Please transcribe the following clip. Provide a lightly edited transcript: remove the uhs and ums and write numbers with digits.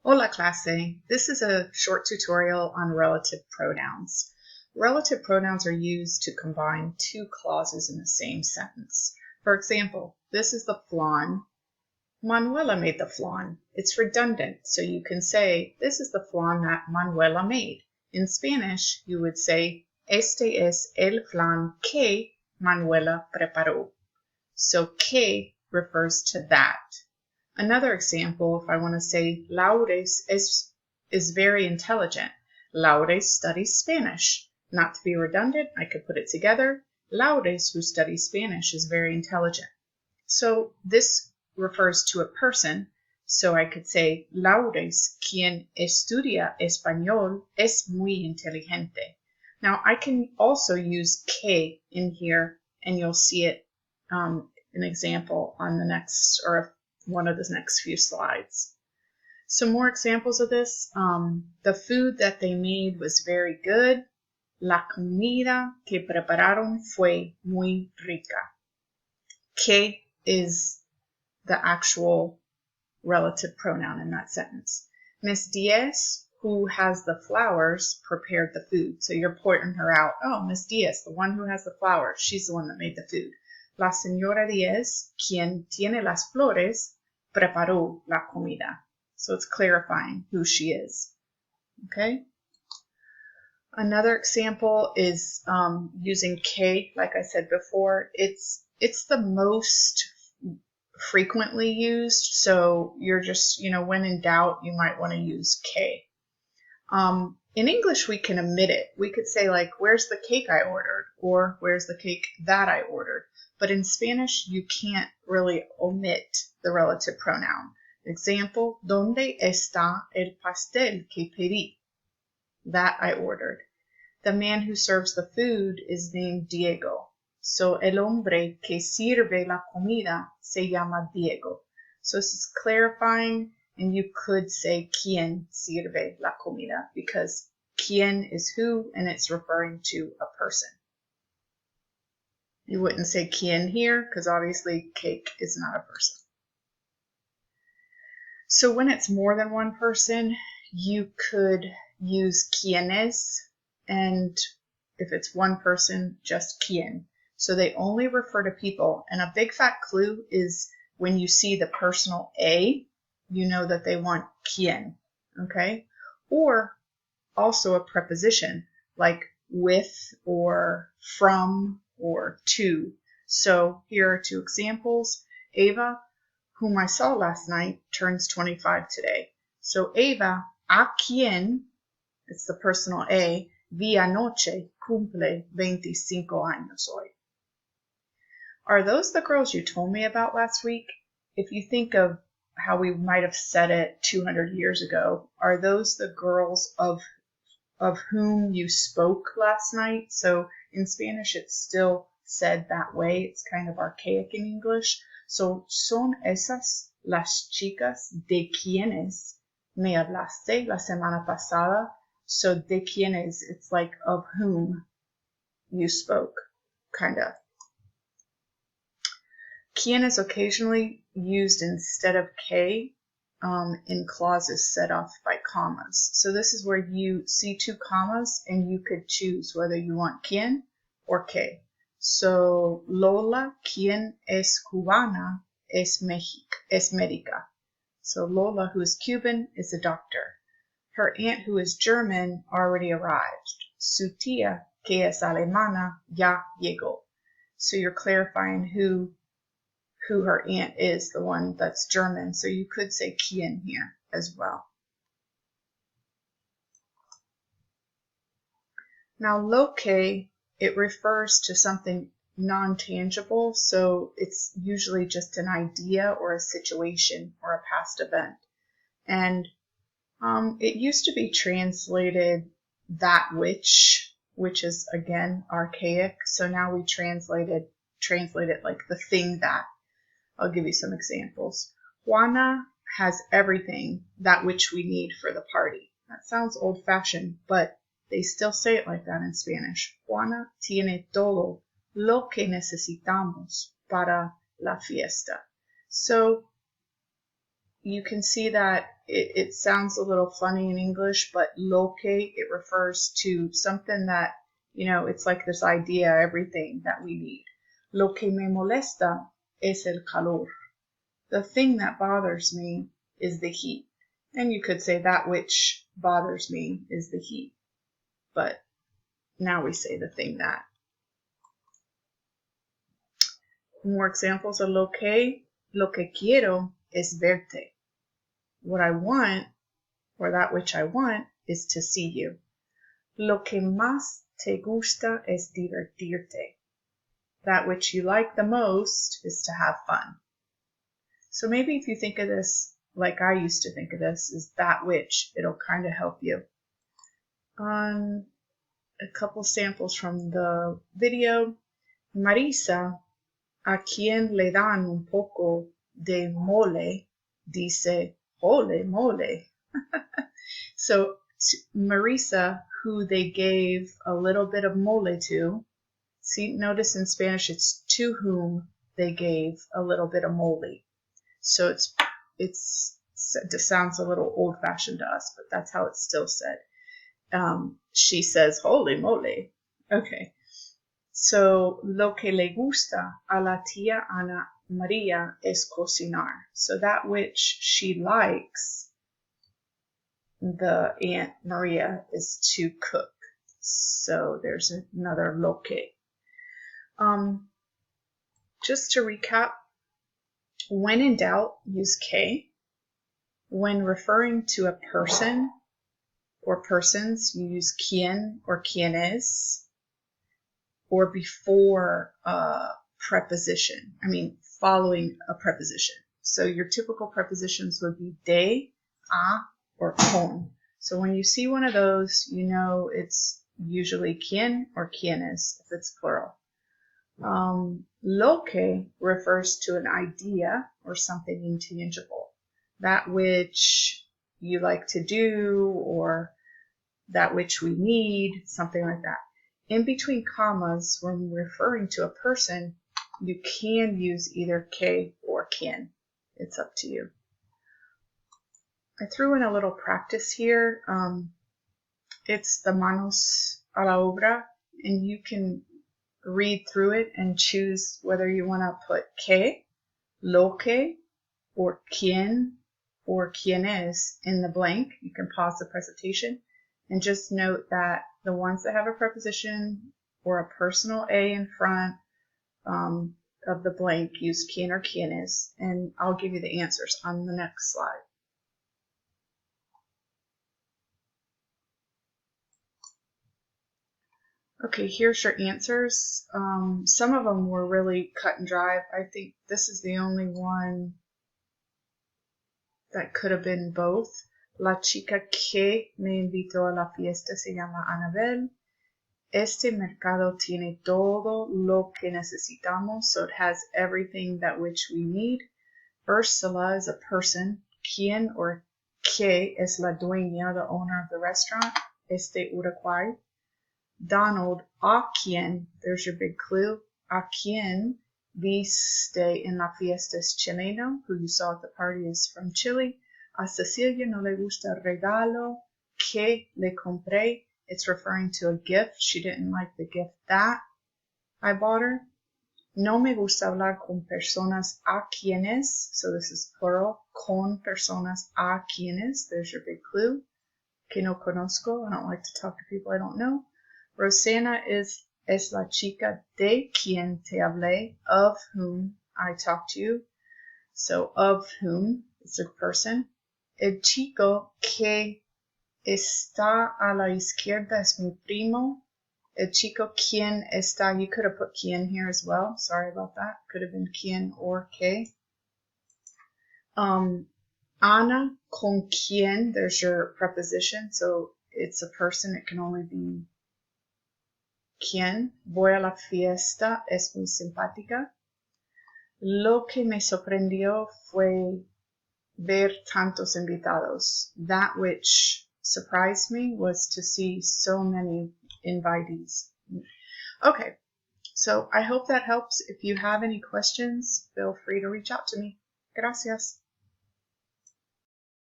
Hola clase, this is a short tutorial on relative pronouns. Relative pronouns are used to combine two clauses in the same sentence. For example, this is the flan. Manuela made the flan. It's redundant, so you can say, this is the flan that Manuela made. In Spanish, you would say, este es el flan que Manuela preparó. So que refers to that. Another example, if I want to say Laures is very intelligent. Laures studies Spanish. Not to be redundant, I could put it together. Laures, who studies Spanish, is very intelligent. So this refers to a person. So I could say Laures, quien estudia español, es muy inteligente. Now I can also use que in here, and you'll see it an example on the next or one of the next few slides. Some more examples of this. The food that they made was very good. La comida que prepararon fue muy rica. Que is the actual relative pronoun in that sentence. Miss Diaz, who has the flowers, prepared the food. So you're pointing her out. Oh, Miss Diaz, the one who has the flowers, she's the one that made the food. La señora Diaz, quien tiene las flores, preparó la comida. So it's clarifying who she is. Okay? Another example is using que, like I said before. It's the most frequently used, so you're just, when in doubt, you might want to use que. In English, we can omit it. We could say, like, where's the cake I ordered? Or where's the cake that I ordered? But in Spanish, you can't really omit the relative pronoun. Example, ¿Dónde está el pastel que pedí? That I ordered. The man who serves the food is named Diego. So el hombre que sirve la comida se llama Diego. So this is clarifying, and you could say quien sirve la comida because quien is who, and it's referring to a person. You wouldn't say quien here because obviously cake is not a person. So when it's more than one person, you could use quienes, and if it's one person, just quien. So they only refer to people. And a big fat clue is when you see the personal a, you know that they want quien, okay? Or also a preposition like with or from or to. So here are two examples. Eva, whom I saw last night, turns 25 today. So Eva, a quien, it's the personal a, vi anoche, cumple 25 años hoy. Are those the girls you told me about last week? If you think of how we might have said it 200 years ago, are those the girls of whom you spoke last night? So in Spanish, it's still said that way. It's kind of archaic in English. So, son esas las chicas de quienes me hablaste la semana pasada. So de quienes, it's like of whom you spoke, kind of. Quien is occasionally used instead of que in clauses set off by commas. So this is where you see two commas and you could choose whether you want quien or que. So Lola, quien es cubana, es médica. So Lola, who is Cuban, is a doctor. Her aunt, who is German, already arrived. Su tía, que es alemana, ya llegó. So you're clarifying who her aunt is, the one that's German. So you could say quien here as well. Now, loque, it refers to something non-tangible. So it's usually just an idea or a situation or a past event. And it used to be translated that which is, again, archaic. So now we translate it like the thing that. I'll give you some examples. Juana has everything, that which we need for the party. That sounds old-fashioned, but they still say it like that in Spanish. Juana tiene todo lo que necesitamos para la fiesta. So you can see that it sounds a little funny in English, but lo que, it refers to something that, it's like this idea, everything that we need. Lo que me molesta es el calor. The thing that bothers me is the heat. And you could say that which bothers me is the heat. But now we say the thing that. More examples of lo que quiero es verte. What I want, or that which I want, is to see you. Lo que más te gusta es divertirte. That which you like the most is to have fun. So maybe if you think of this like I used to think of this, is that which, it'll kind of help you. On a couple samples from the video, Marisa, a quien le dan un poco de mole, dice, ole mole. So Marisa, who they gave a little bit of mole to, see, notice in Spanish it's to whom they gave a little bit of mole. So it sounds a little old-fashioned to us, but that's how it's still said. She says, holy moly. Okay. So, lo que le gusta a la tía Ana María es cocinar. So that which she likes, the Aunt Maria, is to cook. So there's another lo que. Just to recap, when in doubt, use que. When referring to a person or persons, you use quien or quienes, or before a preposition. Following a preposition. So your typical prepositions would be de, a, or con. So when you see one of those, you know it's usually quien or quienes if it's plural. Lo que refers to an idea or something intangible. That which you like to do, or that which we need, something like that. In between commas, when referring to a person, you can use either que or quien. It's up to you. I threw in a little practice here. It's the manos a la obra, and you can read through it and choose whether you want to put que, lo que, or quien, or quienes in the blank. You can pause the presentation and just note that the ones that have a preposition or a personal a in front of the blank use quien or quienes, and I'll give you the answers on the next slide. Okay, here's your answers. Some of them were really cut and dry. I think this is the only one that could have been both. La chica que me invitó a la fiesta se llama Anabel. Este mercado tiene todo lo que necesitamos, so it has everything that which we need. Ursula is a person. Quien or que es la dueña, the owner of the restaurant. Es de Uruguay. Donald, a quien, there's your big clue. A quien viste en la fiesta es chileno, who you saw at the party is from Chile. A Cecilia no le gusta el regalo que le compré. It's referring to a gift. She didn't like the gift that I bought her. No me gusta hablar con personas a quienes. So this is plural. Con personas a quienes. There's your big clue. Que no conozco. I don't like to talk to people I don't know. Rosana es la chica de quien te hablé, of whom I talked to you. So of whom, it's a person. El chico que está a la izquierda es mi primo. El chico quien está, you could have put quien here as well. Sorry about that. Could have been quien or que. Ana, con quien, there's your preposition. So it's a person. It can only be quien. Voy a la fiesta, es muy simpática. Lo que me sorprendió fue ver tantos invitados. That which surprised me was to see so many invitees. Okay, so I hope that helps. If you have any questions, feel free to reach out to me. Gracias.